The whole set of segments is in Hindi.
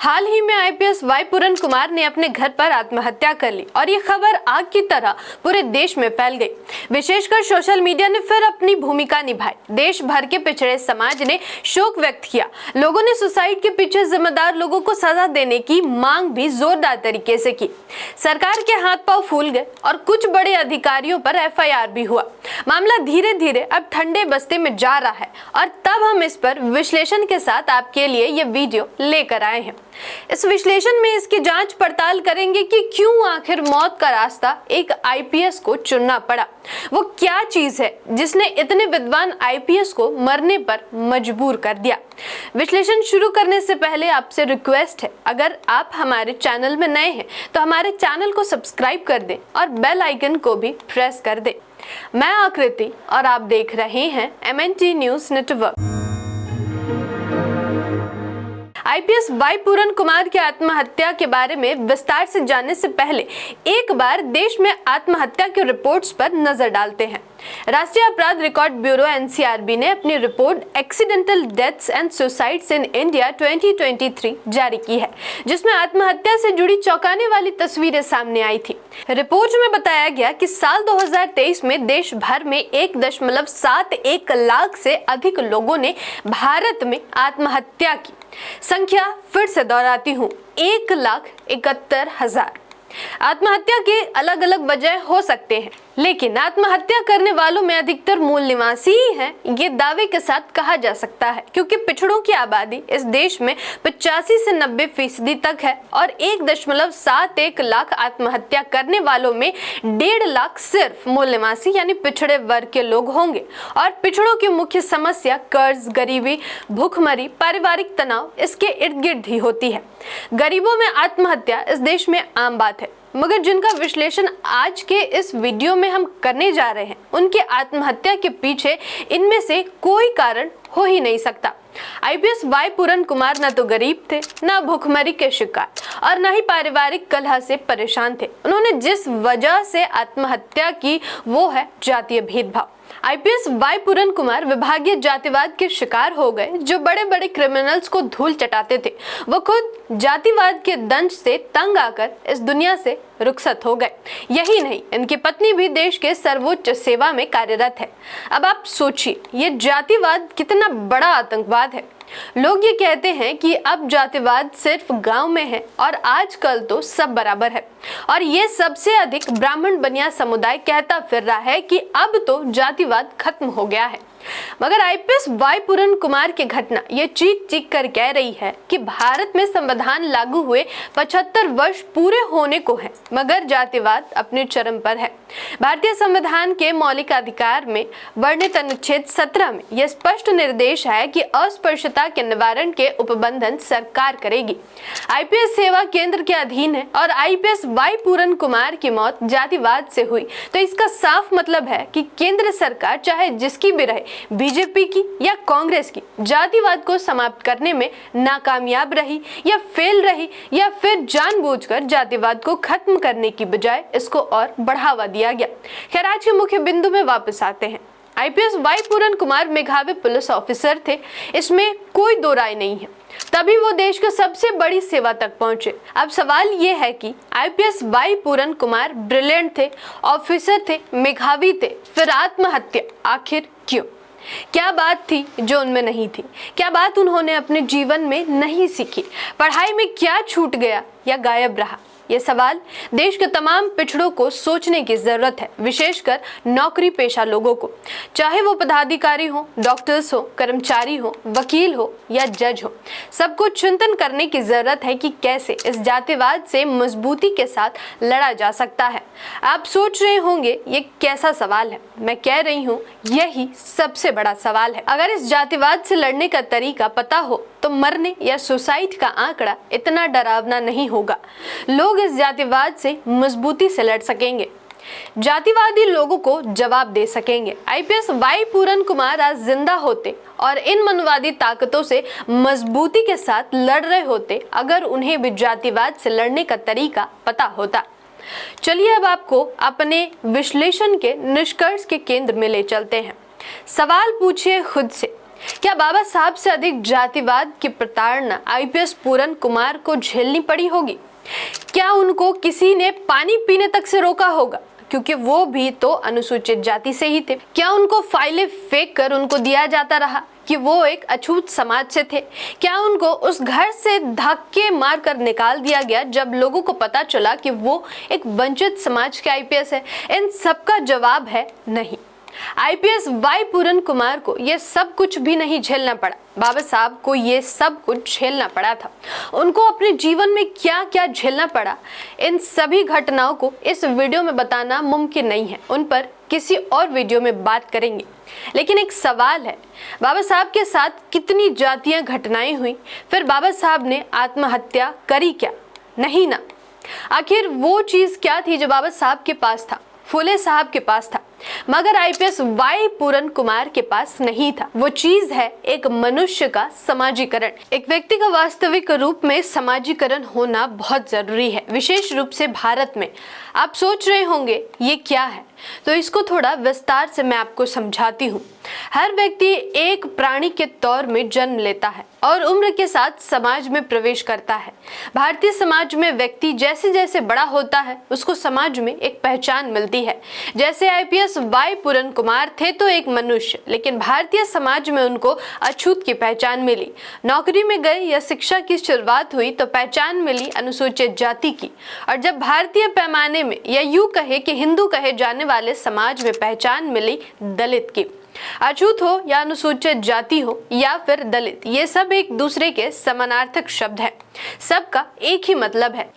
हाल ही में आईपीएस वाई पूरन कुमार ने अपने घर पर आत्महत्या कर ली और ये खबर आग की तरह पूरे देश में फैल गई। विशेषकर सोशल मीडिया ने फिर अपनी भूमिका निभाई। देश भर के पिछड़े समाज ने शोक व्यक्त किया। लोगों ने सुसाइड के पीछे जिम्मेदार लोगों को सजा देने की मांग भी जोरदार तरीके से की। सरकार के हाथ पांव फूल गए और कुछ बड़े अधिकारियों पर एफआईआर भी हुआ। मामला धीरे धीरे अब ठंडे बस्ते में जा रहा है और तब हम इस पर विश्लेषण के साथ आपके लिए ये वीडियो लेकर आए हैं। इस विश्लेषण में इसकी जांच पड़ताल करेंगे कि क्यों आखिर मौत का रास्ता एक आईपीएस को चुनना पड़ा। वो क्या चीज है जिसने इतने विद्वान आईपीएस को मरने पर मजबूर कर दिया। विश्लेषण शुरू करने से पहले आपसे रिक्वेस्ट है, अगर आप हमारे चैनल में नए हैं तो हमारे चैनल को सब्सक्राइब कर दें और बेल आइकन को भी प्रेस कर दें। मैं आकृति और आप देख रहे हैं MNT news network. IPS Y Puran Kumar की आत्महत्या के बारे में विस्तार से जानने से पहले एक बार देश में आत्महत्या की रिपोर्ट्स पर नजर डालते हैं। राष्ट्रीय अपराध रिकॉर्ड ब्यूरो NCRB ने अपनी report accidental deaths and suicides in India 2023 जारी की है, जिसमें आत्महत्या से जुड़ी चौंकाने वाली तस्वीरें सामने आई थी। रिपोर्ट में बताया गया कि साल 2023 में देश भर में 1.71 लाख से अधिक लोगों ने भारत में आत्महत्या की। संख्या फिर से दोहराती हूँ, 1,71,000। आत्महत्या के अलग अलग वजह हो सकते हैं, लेकिन आत्महत्या करने वालों में अधिकतर मूल निवासी ही हैं, ये दावे के साथ कहा जा सकता है, क्योंकि पिछड़ों की आबादी इस देश में 85 से 90% तक है और 1.71 लाख आत्महत्या करने वालों में 1.5 लाख सिर्फ मूल निवासी यानी पिछड़े वर्ग के लोग होंगे। और पिछड़ों की मुख्य समस्या कर्ज, गरीबी, भूखमरी, पारिवारिक तनाव इसके इर्द गिर्द ही होती है। गरीबों में आत्महत्या इस देश में आम बात है, मगर जिनका विश्लेषण आज के इस वीडियो में हम करने जा रहे हैं, उनकी आत्महत्या के पीछे इनमें से कोई कारण हो ही नहीं सकता। आईपीएस वाई पूरन कुमार न तो गरीब थे, न भूखमरी के शिकार और न ही पारिवारिक कलह से परेशान थे। उन्होंने जिस वजह से आत्महत्या की वो है जातीय भेदभाव। आईपीएस वाई पूरन कुमार विभागीय जातिवाद के शिकार हो गए। जो बड़े बड़े क्रिमिनल्स को धूल चटाते थे, वो खुद जातिवाद के दंश से तंग आकर इस दुनिया से रुखसत हो गए। यही नहीं, इनकी पत्नी भी देश के सर्वोच्च सेवा में कार्यरत है। अब आप सोचिए, ये जातिवाद कितना बड़ा आतंकवाद है। लोग ये कहते हैं कि अब जातिवाद सिर्फ गांव में है और आजकल तो सब बराबर है, और ये सबसे अधिक ब्राह्मण बनिया समुदाय कहता फिर रहा है कि अब तो जातिवाद खत्म हो गया है। मगर आईपीएस वाई पूरन कुमार की घटना ये चीख चीख कर कह रही है कि भारत में संविधान लागू हुए 75 वर्ष पूरे होने को हैं, मगर जातिवाद अपने चरम पर है। भारतीय संविधान के मौलिक अधिकार में वर्णित अनुच्छेद 17 में यह स्पष्ट निर्देश है कि अस्पृश्यता के निवारण के उपबंधन सरकार करेगी। आईपीएस सेवा केंद्र के अधीन है और आईपीएस वाई पूरन कुमार की मौत जातिवाद से हुई, तो इसका साफ मतलब है कि केंद्र सरकार चाहे जिसकी भी रहे, बीजेपी की या कांग्रेस की, जातिवाद को समाप्त करने में नाकामयाब रही या फेल रही, या फिर जानबूझकर जातिवाद को खत्म करने की बजाय इसको और बढ़ावा दिया गया। खैर, आज के मुख्य बिंदु में वापस आते हैं। आईपीएस वाई पूरन कुमार मेधावी पुलिस ऑफिसर थे, इसमें कोई दो राय नहीं है, तभी वो देश के सबसे बड़ी सेवा तक पहुंचे। अब सवाल ये है कि IPS Y Puran Kumar brilliant थे, ऑफिसर थे, मेधावी थे, फिर आत्महत्या आखिर क्यों? क्या बात थी जो उनमें नहीं थी? क्या बात उन्होंने अपने जीवन में नहीं सीखी? पढ़ाई में क्या छूट गया या गायब रहा? ये सवाल देश के तमाम पिछड़ों को सोचने की जरूरत है, विशेषकर नौकरी पेशा लोगों को, चाहे वो पदाधिकारी हो, डॉक्टर्स हो, कर्मचारी हो, वकील हो या जज हो। सबको चिंतन करने की जरूरत है कि कैसे इस जातिवाद से मजबूती के साथ लड़ा जा सकता है। आप सोच रहे होंगे ये कैसा सवाल है? मैं कह रही हूँ यही सबसे बड़ा सवाल है। अगर इस जातिवाद से लड़ने का तरीका पता हो तो मरने या सुसाइड का आंकड़ा इतना डरावना नहीं होगा। लोग इस जातिवाद से मजबूती से लड़ सकेंगे, जातिवादी लोगों को जवाब दे सकेंगे। आईपीएस वाई पूरन कुमार आज जिंदा होते और इन मनवादी ताकतों से मजबूती के साथ लड़ रहे होते अगर उन्हें भी जातिवाद से लड़ने का तरीका पता होता। चलिए अब आपको अपने विश्लेषण के निष्कर्ष के केंद्र में ले चलते हैं। सवाल पूछिए खुद से क्या बाबा साहब से अधिक जातिवाद की प्रताड़ना आईपीएस पूरन कुमार को झेलनी पड़ी होगी? क्या उनको किसी ने पानी पीने तक से रोका होगा, क्योंकि वो भी तो अनुसूचित जाति से ही थे? क्या उनको फाइलें फेंक कर उनको दिया जाता रहा कि वो एक अछूत समाज से थे? क्या उनको उस घर से धक्के मार कर निकाल दिया गया जब लोगों को पता चला कि वो एक वंचित समाज के आईपीएस है? इन सबका जवाब है नहीं। आईपीएस वाई पूरन कुमार को ये सब कुछ भी नहीं झेलना पड़ा, बाबा साहब को ये सब कुछ झेलना पड़ा था। उनको अपने जीवन में क्या क्या झेलना पड़ा, इन सभी घटनाओं को इस वीडियो में बताना मुमकिन नहीं है। उन पर किसी और वीडियो में बात करेंगे। लेकिन एक सवाल है, बाबा साहब के साथ कितनी जातीय घटनाएं हुई, फिर बाबा साहब ने आत्महत्या करी क्या? नहीं ना। आखिर वो चीज क्या थी जो बाबा साहब के पास था, फुले साहब के पास था, मगर आईपीएस वाई पूरन कुमार के पास नहीं था? वो चीज है एक मनुष्य का समाजीकरण। एक व्यक्ति का वास्तविक रूप में समाजीकरण होना बहुत जरूरी है, विशेष रूप से भारत में। आप सोच रहे होंगे ये क्या है, तो इसको थोड़ा विस्तार से मैं आपको समझाती हूँ। हर व्यक्ति एक प्राणी के तौर में जन्म लेता है और उम्र के साथ समाज में प्रवेश करता है। भारतीय समाज में व्यक्ति जैसे जैसे बड़ा होता है उसको समाज में एक पहचान मिलती है। जैसे आईपीएस वाई पूरन कुमार थे तो एक मनुष्य, लेकिन भारतीय समाज में उनको अछूत की पहचान मिली। नौकरी में गए या शिक्षा की शुरुआत हुई तो पहचान मिली अनुसूचित जाति की, और जब भारतीय पैमाने में या यूं कहे कि हिंदू कहे जाने वाले समाज में पहचान मिली दलित की। अछूत हो या अनुसूचित जाति हो या फिर दलित, ये सब एक दूसरे के समानार्थक शब्द हैं, सबका एक ही मतलब है।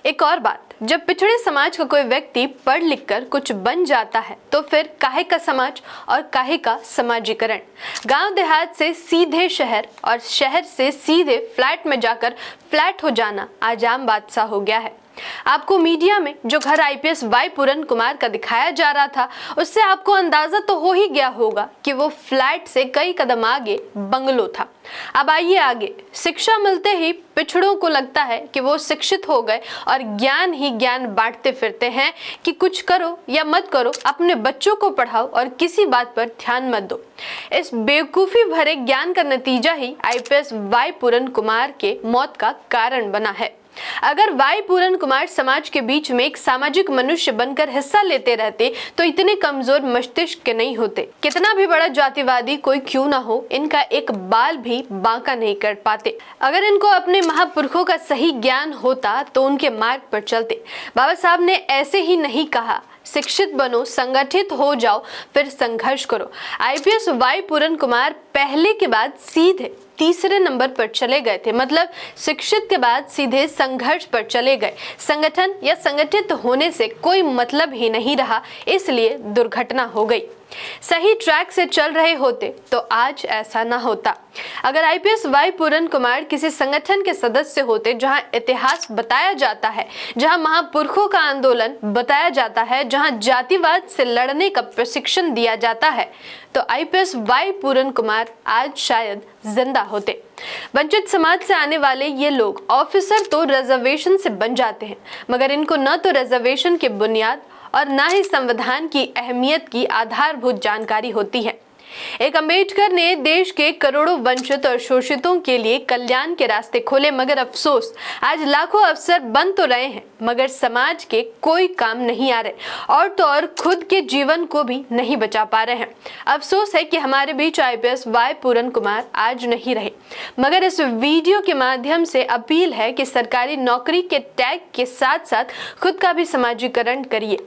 एक और बात, जब पिछड़े समाज का कोई व्यक्ति पढ़ लिख कर कुछ बन जाता है तो फिर काहे का समाज और काहे का समाजीकरण? गांव देहात से सीधे शहर और शहर से सीधे फ्लैट में जाकर फ्लैट हो जाना आज आम बात सा हो गया है। आपको मीडिया में जो घर आईपीएस वाई पूरन कुमार का दिखाया जा रहा था उससे आपको अंदाजा तो हो ही गया होगा कि वो फ्लैट से कई कदम आगे बंगलो था। अब आइए आगे। शिक्षा मिलते ही पिछड़ों को लगता है कि वो शिक्षित हो गए और ज्ञान ही ज्ञान बांटते फिरते हैं कि कुछ करो या मत करो, अपने बच्चों को पढ़ाओ और किसी बात पर ध्यान मत दो। इस बेवकूफी भरे ज्ञान का नतीजा ही आईपीएस वाई पूरन कुमार के मौत का कारण बना है। अगर वाई पूरन कुमार समाज के बीच में एक सामाजिक मनुष्य बनकर हिस्सा लेते रहते तो इतने कमजोर मस्तिष्क के नहीं होते। कितना भी बड़ा जातिवादी कोई क्यों ना हो, इनका एक बाल भी बांका नहीं कर पाते। अगर इनको अपने महापुरुषों का सही ज्ञान होता तो उनके मार्ग पर चलते। बाबा साहब ने ऐसे ही नहीं कहा, शिक्षित बनो, संगठित हो जाओ, फिर संघर्ष करो। आईपीएस वाई पूरन कुमार पहले के बाद सीधे तीसरे नंबर पर चले गए थे, मतलब शिक्षित के बाद सीधे संघर्ष पर चले गए। संगठन या संगठित होने से कोई मतलब ही नहीं रहा, इसलिए दुर्घटना हो गई। सही ट्रैक से चल रहे होते तो आज ऐसा ना होता। अगर आईपीएस वाई पूरन कुमार किसी संगठन के सदस्य होते जहां इतिहास बताया जाता है, जहां महापुरुषों का आंदोलन बताया जाता है, जहां जातिवाद से लड़ने का प्रशिक्षण दिया जाता है, तो आईपीएस वाई पूरन कुमार आज शायद जिंदा होते। वंचित समाज से आने वाले ये लोग ऑफिसर तो रिजर्वेशन से बन जाते हैं, मगर इनको न तो रिजर्वेशन की बुनियाद और न ही संविधान की अहमियत की आधारभूत जानकारी होती है। एक अंबेडकर ने देश के करोड़ों वंचित और शोषितों के लिए कल्याण के रास्ते खोले, मगर अफसोस आज लाखों अफसर बन तो रहे हैं मगर समाज के कोई काम नहीं आ रहे, और तो और खुद के जीवन को भी नहीं बचा पा रहे हैं। अफसोस है कि हमारे बीच आईपीएस वाई पूरन कुमार आज नहीं रहे, मगर इस वीडियो के माध्यम से अपील है कि सरकारी नौकरी के टैग के साथ साथ खुद का भी समाजीकरण करिए।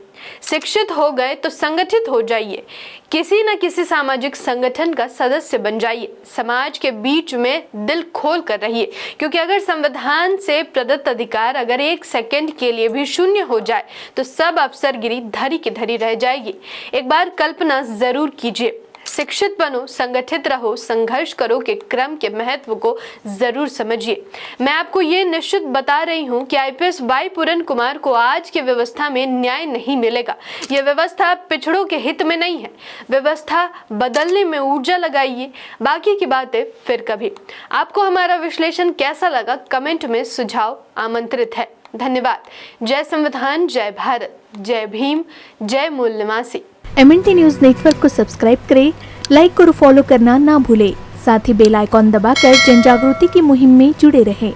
शिक्षित हो गए तो संगठित हो जाइए, किसी न किसी सामाजिक संगठन का सदस्य बन जाइए, समाज के बीच में दिल खोल कर रहिए, क्योंकि अगर संविधान से प्रदत्त अधिकार अगर एक सेकंड के लिए भी शून्य हो जाए तो सब अफसरगिरी धरी की धरी रह जाएगी। एक बार कल्पना जरूर कीजिए। शिक्षित बनो, संगठित रहो, संघर्ष करो के क्रम के महत्व को जरूर समझिए। मैं आपको ये निश्चित बता रही हूँ कि आईपीएस वाई पूरन कुमार को आज की व्यवस्था में न्याय नहीं मिलेगा। यह व्यवस्था पिछड़ों के हित में नहीं है। व्यवस्था बदलने में ऊर्जा लगाइए, बाकी की बातें फिर कभी। आपको हमारा विश्लेषण कैसा लगा, कमेंट में सुझाव आमंत्रित है। धन्यवाद। जय संविधान, जय भारत, जय भीम, जय मूल निवासी। MNT न्यूज़ नेटवर्क को सब्सक्राइब करें, लाइक और फॉलो करना ना भूलें। साथ ही बेल आइकॉन दबाकर जन जागृति की मुहिम में जुड़े रहें।